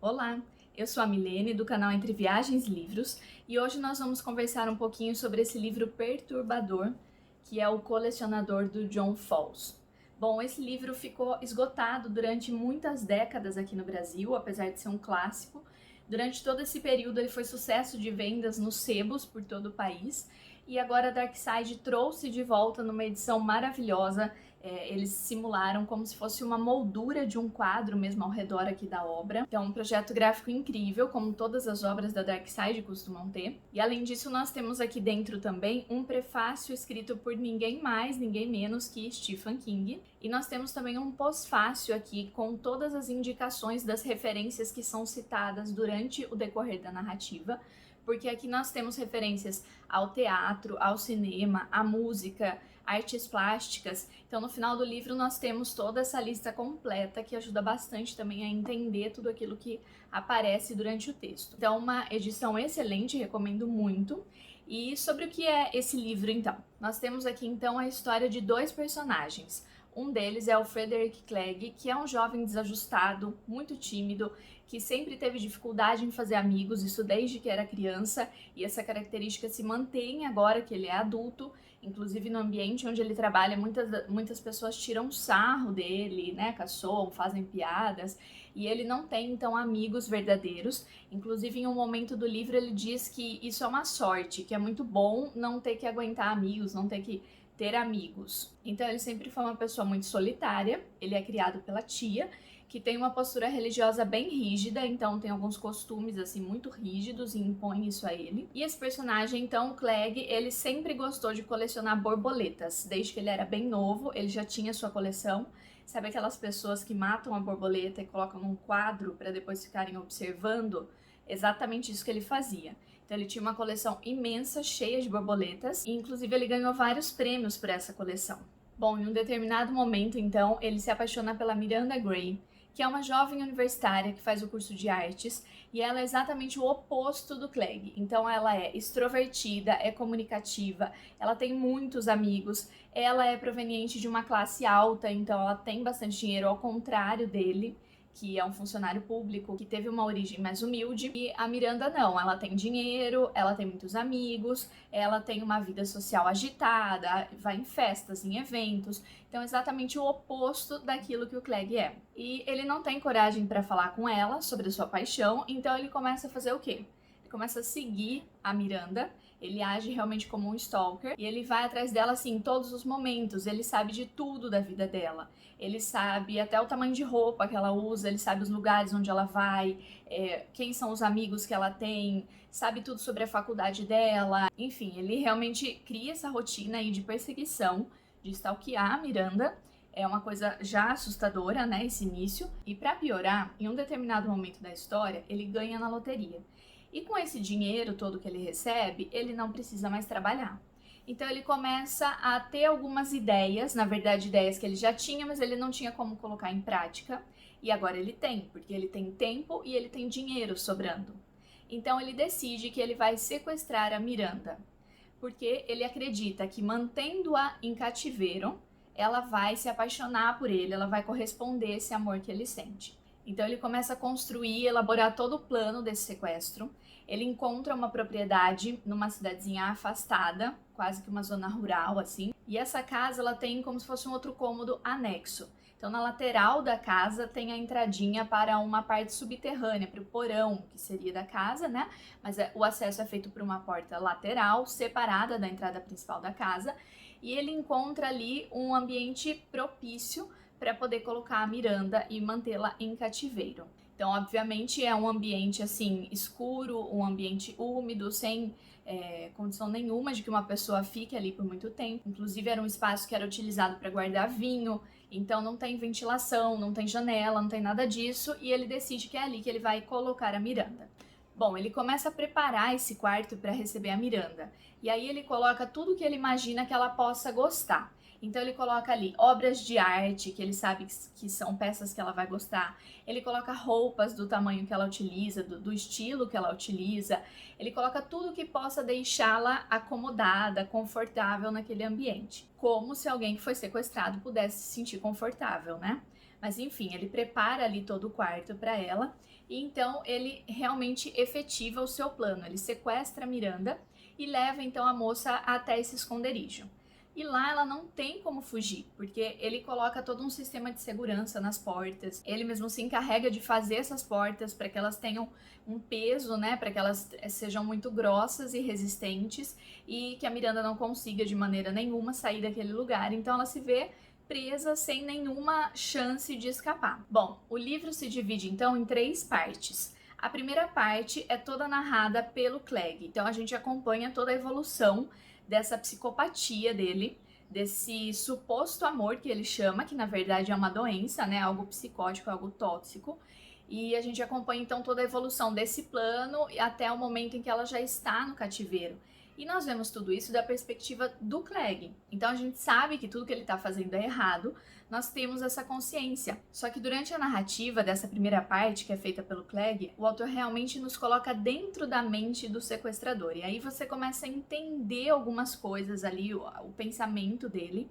Olá, eu sou a Milene do canal Entre Viagens e Livros e hoje nós vamos conversar um pouquinho sobre esse livro perturbador que é O Colecionador do John Fowles. Bom, esse livro ficou esgotado durante muitas décadas aqui no Brasil, apesar de ser um clássico. Durante todo esse período ele foi sucesso de vendas nos sebos por todo o país e agora a Darkside trouxe de volta numa edição maravilhosa. Eles simularam como se fosse uma moldura de um quadro mesmo ao redor aqui da obra. Então, um projeto gráfico incrível, como todas as obras da Darkside costumam ter. E além disso, nós temos aqui dentro também um prefácio escrito por ninguém mais, ninguém menos que Stephen King. E nós temos também um pós-fácio aqui com todas as indicações das referências que são citadas durante o decorrer da narrativa, porque aqui nós temos referências ao teatro, ao cinema, à música, artes plásticas. Então, no final do livro, nós temos toda essa lista completa que ajuda bastante também a entender tudo aquilo que aparece durante o texto. Então, uma edição excelente, recomendo muito. E sobre o que é esse livro, então? Nós temos aqui, então, a história de dois personagens. Um deles é o Frederick Clegg, que é um jovem desajustado, muito tímido, que sempre teve dificuldade em fazer amigos, isso desde que era criança, e essa característica se mantém agora que ele é adulto. Inclusive no ambiente onde ele trabalha, muitas pessoas tiram sarro dele, né, caçoam, fazem piadas, e ele não tem, então, amigos verdadeiros. Inclusive, em um momento do livro, ele diz que isso é uma sorte, que é muito bom não ter que aguentar amigos, não ter que ter amigos. Então, ele sempre foi uma pessoa muito solitária, ele é criado pela tia, que tem uma postura religiosa bem rígida, então tem alguns costumes assim muito rígidos e impõe isso a ele. E esse personagem, então, o Clegg, ele sempre gostou de colecionar borboletas. Desde que ele era bem novo, ele já tinha sua coleção. Sabe aquelas pessoas que matam a borboleta e colocam num quadro para depois ficarem observando? Exatamente isso que ele fazia. Então ele tinha uma coleção imensa, cheia de borboletas, e inclusive ele ganhou vários prêmios por essa coleção. Bom, em um determinado momento, então, ele se apaixona pela Miranda Gray, que é uma jovem universitária que faz o curso de artes, e ela é exatamente o oposto do Clegg. Então ela é extrovertida, é comunicativa, ela tem muitos amigos, ela é proveniente de uma classe alta, então ela tem bastante dinheiro, ao contrário dele, que é um funcionário público, que teve uma origem mais humilde. E a Miranda não, ela tem dinheiro, ela tem muitos amigos, ela tem uma vida social agitada, vai em festas, em eventos. Então, exatamente o oposto daquilo que o Clegg é. E ele não tem coragem para falar com ela sobre a sua paixão, então ele começa a fazer o quê? Ele começa a seguir a Miranda, ele age realmente como um stalker, e ele vai atrás dela assim em todos os momentos, ele sabe de tudo da vida dela. Ele sabe até o tamanho de roupa que ela usa, ele sabe os lugares onde ela vai, quem são os amigos que ela tem, sabe tudo sobre a faculdade dela. Enfim, ele realmente cria essa rotina aí de perseguição, de stalkear a Miranda. É uma coisa já assustadora, né, esse início. E para piorar, em um determinado momento da história, ele ganha na loteria. E com esse dinheiro todo que ele recebe, ele não precisa mais trabalhar. Então ele começa a ter algumas ideias, na verdade ideias que ele já tinha, mas ele não tinha como colocar em prática. E agora ele tem, porque ele tem tempo e ele tem dinheiro sobrando. Então ele decide que ele vai sequestrar a Miranda, porque ele acredita que mantendo-a em cativeiro, ela vai se apaixonar por ele, ela vai corresponder esse amor que ele sente. Então ele começa a construir, elaborar todo o plano desse sequestro. Ele encontra uma propriedade numa cidadezinha afastada, quase que uma zona rural assim. E essa casa ela tem como se fosse um outro cômodo anexo. Então na lateral da casa tem a entradinha para uma parte subterrânea, para o porão, que seria da casa, né? Mas o acesso é feito por uma porta lateral, separada da entrada principal da casa. E ele encontra ali um ambiente propício para poder colocar a Miranda e mantê-la em cativeiro. Então, obviamente, é um ambiente assim escuro, um ambiente úmido, sem condição nenhuma de que uma pessoa fique ali por muito tempo. Inclusive, era um espaço que era utilizado para guardar vinho, então não tem ventilação, não tem janela, não tem nada disso, e ele decide que é ali que ele vai colocar a Miranda. Bom, ele começa a preparar esse quarto para receber a Miranda, e aí ele coloca tudo que ele imagina que ela possa gostar. Então ele coloca ali obras de arte, que ele sabe que são peças que ela vai gostar. Ele coloca roupas do tamanho que ela utiliza, do estilo que ela utiliza. Ele coloca tudo que possa deixá-la acomodada, confortável naquele ambiente. Como se alguém que foi sequestrado pudesse se sentir confortável, né? Mas enfim, ele prepara ali todo o quarto para ela e então ele realmente efetiva o seu plano. Ele sequestra a Miranda e leva então a moça até esse esconderijo. E lá ela não tem como fugir, porque ele coloca todo um sistema de segurança nas portas. Ele mesmo se encarrega de fazer essas portas para que elas tenham um peso, né, para que elas sejam muito grossas e resistentes e que a Miranda não consiga de maneira nenhuma sair daquele lugar. Então ela se vê presa sem nenhuma chance de escapar. Bom, o livro se divide então em 3 partes. A primeira parte é toda narrada pelo Clegg, então a gente acompanha toda a evolução dessa psicopatia dele, desse suposto amor que ele chama, que na verdade é uma doença, né, algo psicótico, algo tóxico, e a gente acompanha então toda a evolução desse plano até o momento em que ela já está no cativeiro. E nós vemos tudo isso da perspectiva do Clegg. Então a gente sabe que tudo que ele está fazendo é errado, nós temos essa consciência. Só que durante a narrativa dessa primeira parte, que é feita pelo Clegg, o autor realmente nos coloca dentro da mente do sequestrador. E aí você começa a entender algumas coisas ali, o pensamento dele.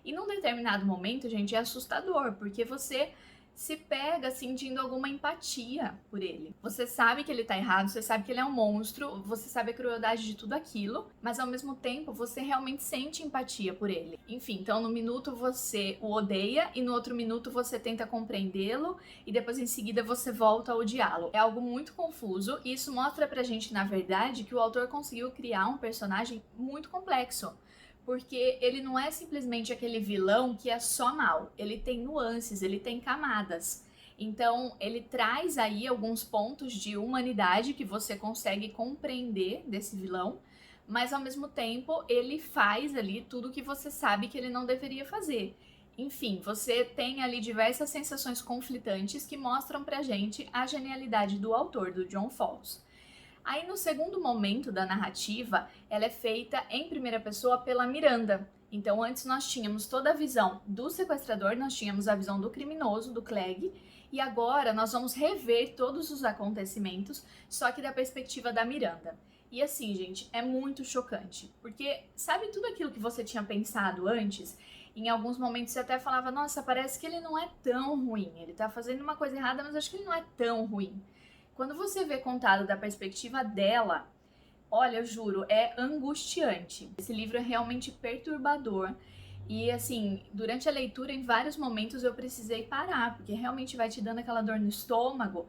E num determinado momento, gente, é assustador, porque você se pega sentindo alguma empatia por ele. Você sabe que ele tá errado, você sabe que ele é um monstro, você sabe a crueldade de tudo aquilo, mas ao mesmo tempo você realmente sente empatia por ele. Enfim, então no minuto você o odeia e no outro minuto você tenta compreendê-lo e depois em seguida você volta a odiá-lo. É algo muito confuso e isso mostra pra gente, na verdade, que o autor conseguiu criar um personagem muito complexo. Porque ele não é simplesmente aquele vilão que é só mal, ele tem nuances, ele tem camadas. Então, ele traz aí alguns pontos de humanidade que você consegue compreender desse vilão, mas ao mesmo tempo ele faz ali tudo que você sabe que ele não deveria fazer. Enfim, você tem ali diversas sensações conflitantes que mostram pra gente a genialidade do autor, do John Fowles. Aí no segundo momento da narrativa, ela é feita em primeira pessoa pela Miranda. Então antes nós tínhamos toda a visão do sequestrador, nós tínhamos a visão do criminoso, do Clegg, e agora nós vamos rever todos os acontecimentos, só que da perspectiva da Miranda. E assim, gente, é muito chocante, porque sabe tudo aquilo que você tinha pensado antes? Em alguns momentos você até falava, nossa, parece que ele não é tão ruim, ele tá fazendo uma coisa errada, mas acho que ele não é tão ruim. Quando você vê contado da perspectiva dela, olha, eu juro, é angustiante. Esse livro é realmente perturbador. E assim, durante a leitura, em vários momentos eu precisei parar, porque realmente vai te dando aquela dor no estômago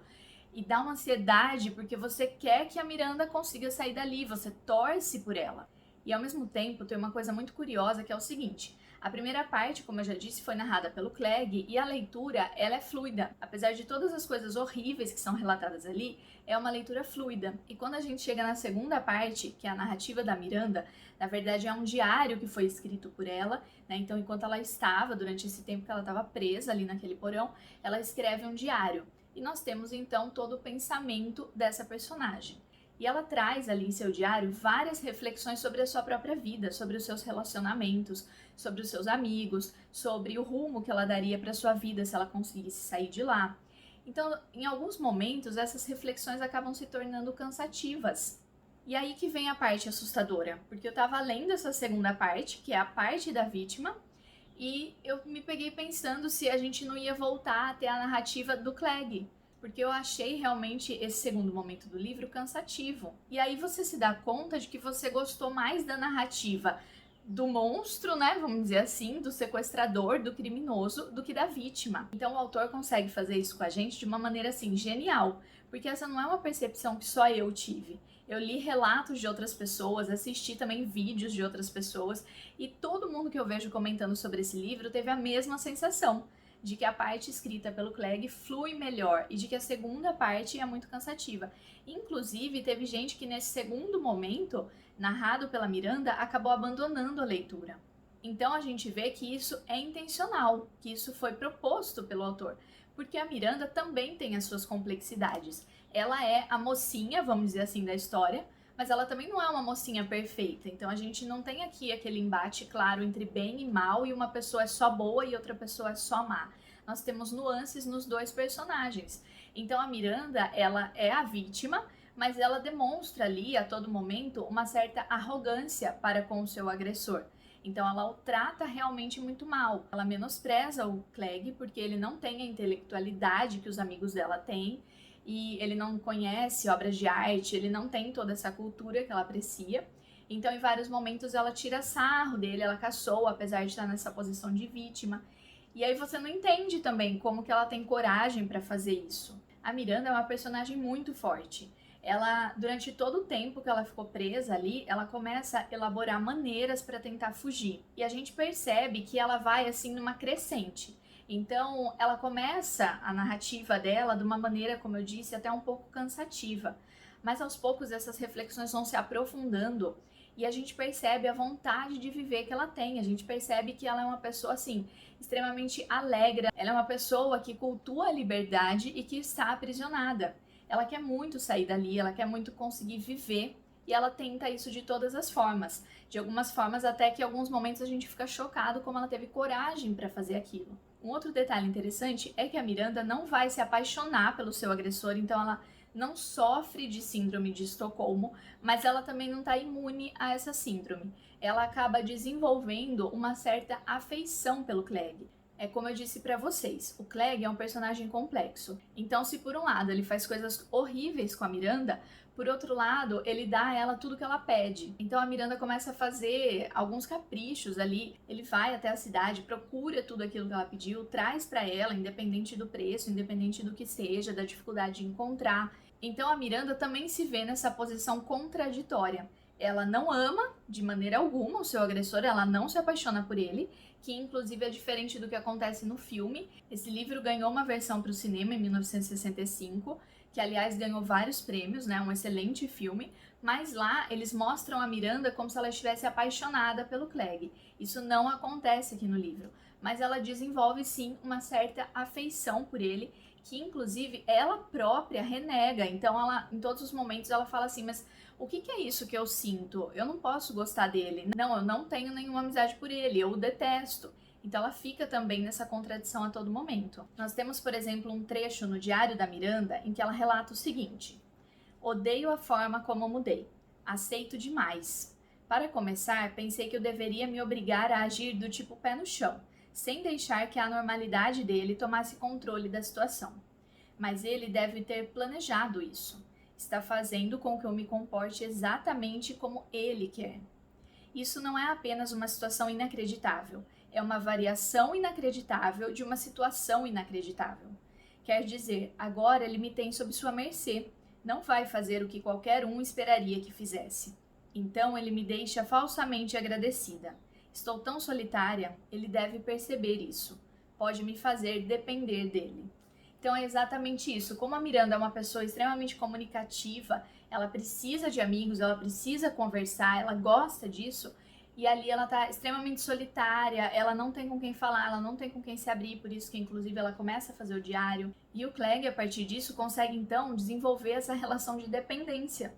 e dá uma ansiedade, porque você quer que a Miranda consiga sair dali, você torce por ela. E ao mesmo tempo, tem uma coisa muito curiosa que é o seguinte: a primeira parte, como eu já disse, foi narrada pelo Clegg e a leitura, ela é fluida. Apesar de todas as coisas horríveis que são relatadas ali, é uma leitura fluida. E quando a gente chega na segunda parte, que é a narrativa da Miranda, na verdade é um diário que foi escrito por ela, né? Então, enquanto ela estava, durante esse tempo que ela estava presa ali naquele porão, ela escreve um diário. E nós temos então todo o pensamento dessa personagem. E ela traz ali em seu diário várias reflexões sobre a sua própria vida, sobre os seus relacionamentos, sobre os seus amigos, sobre o rumo que ela daria para sua vida se ela conseguisse sair de lá. Então, em alguns momentos, essas reflexões acabam se tornando cansativas. E aí que vem a parte assustadora, porque eu estava lendo essa segunda parte, que é a parte da vítima, e eu me peguei pensando se a gente não ia voltar até a narrativa do Clegg, porque eu achei realmente esse segundo momento do livro cansativo. E aí você se dá conta de que você gostou mais da narrativa do monstro, né, vamos dizer assim, do sequestrador, do criminoso, do que da vítima. Então o autor consegue fazer isso com a gente de uma maneira assim genial, porque essa não é uma percepção que só eu tive. Eu li relatos de outras pessoas, assisti também vídeos de outras pessoas e todo mundo que eu vejo comentando sobre esse livro teve a mesma sensação de que a parte escrita pelo Clegg flui melhor e de que a segunda parte é muito cansativa. Inclusive, teve gente que nesse segundo momento, narrado pela Miranda, acabou abandonando a leitura. Então a gente vê que isso é intencional, que isso foi proposto pelo autor, porque a Miranda também tem as suas complexidades. Ela é a mocinha, vamos dizer assim, da história, mas ela também não é uma mocinha perfeita. Então a gente não tem aqui aquele embate claro entre bem e mal e uma pessoa é só boa e outra pessoa é só má. Nós temos nuances nos dois personagens. Então a Miranda, ela é a vítima, mas ela demonstra ali a todo momento uma certa arrogância para com o seu agressor. Então ela o trata realmente muito mal. Ela menospreza o Clegg porque ele não tem a intelectualidade que os amigos dela têm e ele não conhece obras de arte, ele não tem toda essa cultura que ela aprecia. Então, em vários momentos, ela tira sarro dele, ela caçoa, apesar de estar nessa posição de vítima. E aí você não entende também como que ela tem coragem para fazer isso. A Miranda é uma personagem muito forte. Ela, durante todo o tempo que ela ficou presa ali, ela começa a elaborar maneiras para tentar fugir. E a gente percebe que ela vai assim numa crescente. Então, ela começa a narrativa dela de uma maneira, como eu disse, até um pouco cansativa. Mas aos poucos essas reflexões vão se aprofundando e a gente percebe a vontade de viver que ela tem. A gente percebe que ela é uma pessoa assim extremamente alegre. Ela é uma pessoa que cultua a liberdade e que está aprisionada. Ela quer muito sair dali, ela quer muito conseguir viver e ela tenta isso de todas as formas. De algumas formas até que em alguns momentos a gente fica chocado como ela teve coragem para fazer aquilo. Um outro detalhe interessante é que a Miranda não vai se apaixonar pelo seu agressor, então ela não sofre de síndrome de Estocolmo, mas ela também não está imune a essa síndrome. Ela acaba desenvolvendo uma certa afeição pelo Clegg. É como eu disse para vocês, o Clegg é um personagem complexo. Então, se por um lado ele faz coisas horríveis com a Miranda, por outro lado, ele dá a ela tudo que ela pede. Então a Miranda começa a fazer alguns caprichos ali. Ele vai até a cidade, procura tudo aquilo que ela pediu, traz para ela, independente do preço, independente do que seja, da dificuldade de encontrar. Então a Miranda também se vê nessa posição contraditória. Ela não ama de maneira alguma o seu agressor, ela não se apaixona por ele, que inclusive é diferente do que acontece no filme. Esse livro ganhou uma versão para o cinema em 1965, que aliás ganhou vários prêmios, né? Um excelente filme, mas lá eles mostram a Miranda como se ela estivesse apaixonada pelo Clegg. Isso não acontece aqui no livro, mas ela desenvolve sim uma certa afeição por ele, que inclusive ela própria renega. Então ela, em todos os momentos ela fala assim, mas o que é isso que eu sinto? Eu não posso gostar dele. Não, eu não tenho nenhuma amizade por ele, eu o detesto. Então ela fica também nessa contradição a todo momento. Nós temos, por exemplo, um trecho no Diário da Miranda em que ela relata o seguinte: odeio a forma como mudei. Aceito demais. Para começar, pensei que eu deveria me obrigar a agir do tipo pé no chão, sem deixar que a normalidade dele tomasse controle da situação. Mas ele deve ter planejado isso. Está fazendo com que eu me comporte exatamente como ele quer. Isso não é apenas uma situação inacreditável, é uma variação inacreditável de uma situação inacreditável. Quer dizer, agora ele me tem sob sua mercê, não vai fazer o que qualquer um esperaria que fizesse. Então ele me deixa falsamente agradecida. Estou tão solitária, ele deve perceber isso. Pode me fazer depender dele. Então é exatamente isso. Como a Miranda é uma pessoa extremamente comunicativa, ela precisa de amigos, ela precisa conversar, ela gosta disso, e ali ela tá extremamente solitária, ela não tem com quem falar, ela não tem com quem se abrir, por isso que inclusive ela começa a fazer o diário. E o Clegg, a partir disso, consegue então desenvolver essa relação de dependência.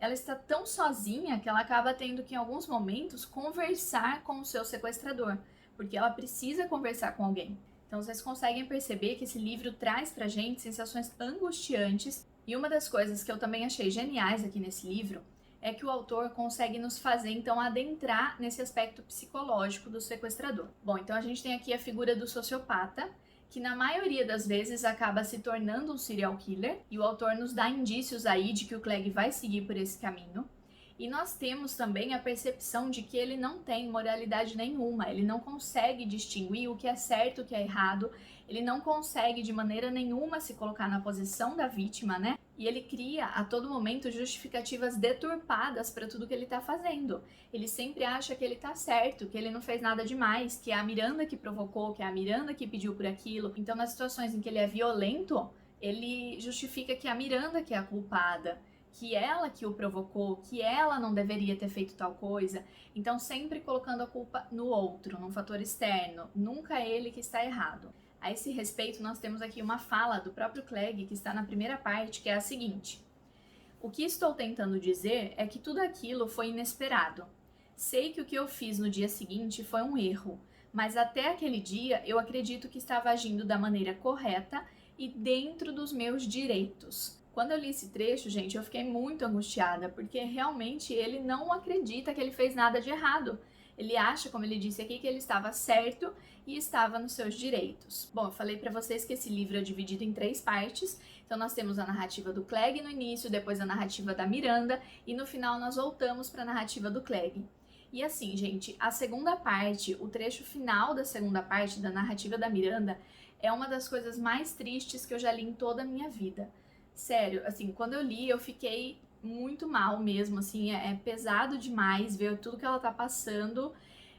Ela está tão sozinha que ela acaba tendo que, em alguns momentos, conversar com o seu sequestrador, porque ela precisa conversar com alguém. Então vocês conseguem perceber que esse livro traz pra gente sensações angustiantes, e uma das coisas que eu também achei geniais aqui nesse livro é que o autor consegue nos fazer então adentrar nesse aspecto psicológico do sequestrador. Bom, então a gente tem aqui a figura do sociopata, que na maioria das vezes acaba se tornando um serial killer, e o autor nos dá indícios aí de que o Clegg vai seguir por esse caminho. E nós temos também a percepção de que ele não tem moralidade nenhuma, ele não consegue distinguir o que é certo e o que é errado, ele não consegue de maneira nenhuma se colocar na posição da vítima, né? E ele cria a todo momento justificativas deturpadas para tudo que ele tá fazendo. Ele sempre acha que ele tá certo, que ele não fez nada demais, que é a Miranda que provocou, que é a Miranda que pediu por aquilo. Então, nas situações em que ele é violento, ele justifica que é a Miranda que é a culpada, que ela que o provocou, que ela não deveria ter feito tal coisa. Então, sempre colocando a culpa no outro, num fator externo. Nunca é ele que está errado. A esse respeito, nós temos aqui uma fala do próprio Clegg, que está na primeira parte, que é a seguinte: o que estou tentando dizer é que tudo aquilo foi inesperado. Sei que o que eu fiz no dia seguinte foi um erro, mas até aquele dia eu acredito que estava agindo da maneira correta e dentro dos meus direitos. Quando eu li esse trecho, gente, eu fiquei muito angustiada, porque realmente ele não acredita que ele fez nada de errado. Ele acha, como ele disse aqui, que ele estava certo e estava nos seus direitos. Bom, eu falei para vocês que esse livro é dividido em 3 partes. Então nós temos a narrativa do Clegg no início, depois a narrativa da Miranda e no final nós voltamos para a narrativa do Clegg. E assim, gente, a segunda parte, o trecho final da segunda parte da narrativa da Miranda é uma das coisas mais tristes que eu já li em toda a minha vida. Sério, assim, quando eu li eu fiquei muito mal mesmo, assim, é pesado demais ver tudo que ela tá passando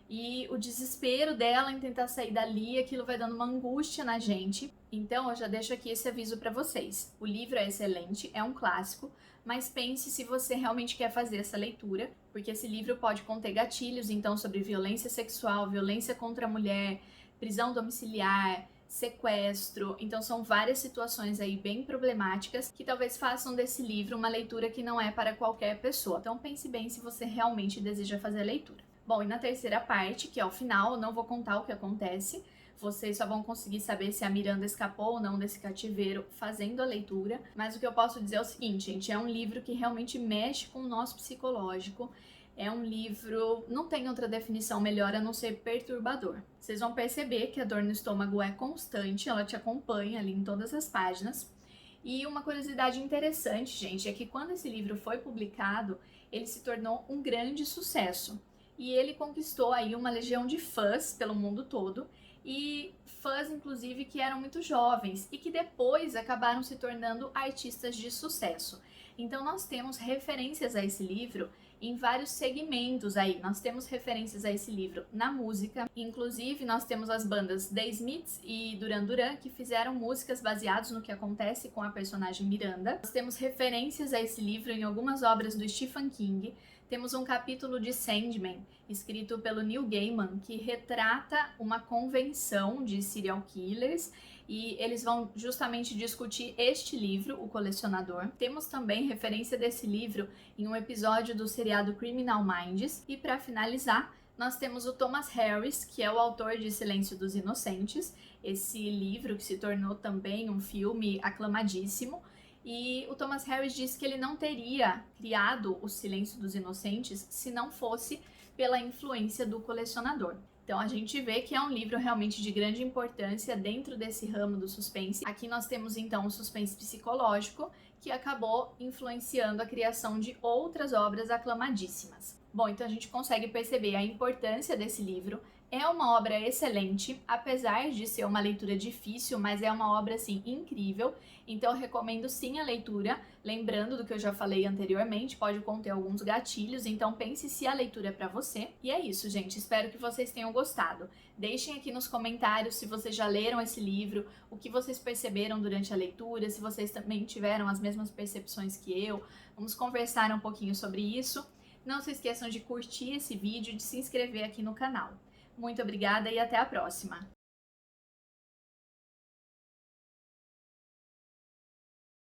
e o desespero dela em tentar sair dali, aquilo vai dando uma angústia na gente. Então eu já deixo aqui esse aviso para vocês. O livro é excelente, é um clássico, mas pense se você realmente quer fazer essa leitura, porque esse livro pode conter gatilhos, então, sobre violência sexual, violência contra a mulher, prisão domiciliar, sequestro. Então são várias situações aí bem problemáticas que talvez façam desse livro uma leitura que não é para qualquer pessoa. Então pense bem se você realmente deseja fazer a leitura. Bom, e na terceira parte, que é o final, eu não vou contar o que acontece, vocês só vão conseguir saber se a Miranda escapou ou não desse cativeiro fazendo a leitura, mas o que eu posso dizer é o seguinte, gente, é um livro que realmente mexe com o nosso psicológico, é um livro, não tem outra definição melhor a não ser perturbador. Vocês vão perceber que a dor no estômago é constante, ela te acompanha ali em todas as páginas. E uma curiosidade interessante, gente, é que quando esse livro foi publicado, ele se tornou um grande sucesso. E ele conquistou aí uma legião de fãs pelo mundo todo, e fãs inclusive que eram muito jovens e que depois acabaram se tornando artistas de sucesso. Então nós temos referências a esse livro em vários segmentos aí. Nós temos referências a esse livro na música, inclusive nós temos as bandas The Smiths e Duran Duran que fizeram músicas baseadas no que acontece com a personagem Miranda. Nós temos referências a esse livro em algumas obras do Stephen King. Temos um capítulo de Sandman, escrito pelo Neil Gaiman, que retrata uma convenção de serial killers e eles vão justamente discutir este livro, O Colecionador. Temos também referência desse livro em um episódio do seriado Criminal Minds. E para finalizar, nós temos o Thomas Harris, que é o autor de Silêncio dos Inocentes, esse livro que se tornou também um filme aclamadíssimo. E o Thomas Harris disse que ele não teria criado O Silêncio dos Inocentes se não fosse pela influência do Colecionador. Então a gente vê que é um livro realmente de grande importância dentro desse ramo do suspense. Aqui nós temos então o suspense psicológico, que acabou influenciando a criação de outras obras aclamadíssimas. Bom, então a gente consegue perceber a importância desse livro. É uma obra excelente, apesar de ser uma leitura difícil, mas é uma obra, assim, incrível. Então eu recomendo sim a leitura, lembrando do que eu já falei anteriormente, pode conter alguns gatilhos, então pense se a leitura é para você. E é isso, gente, espero que vocês tenham gostado. Deixem aqui nos comentários se vocês já leram esse livro, o que vocês perceberam durante a leitura, se vocês também tiveram as mesmas percepções que eu. Vamos conversar um pouquinho sobre isso. Não se esqueçam de curtir esse vídeo e de se inscrever aqui no canal. Muito obrigada e até a próxima!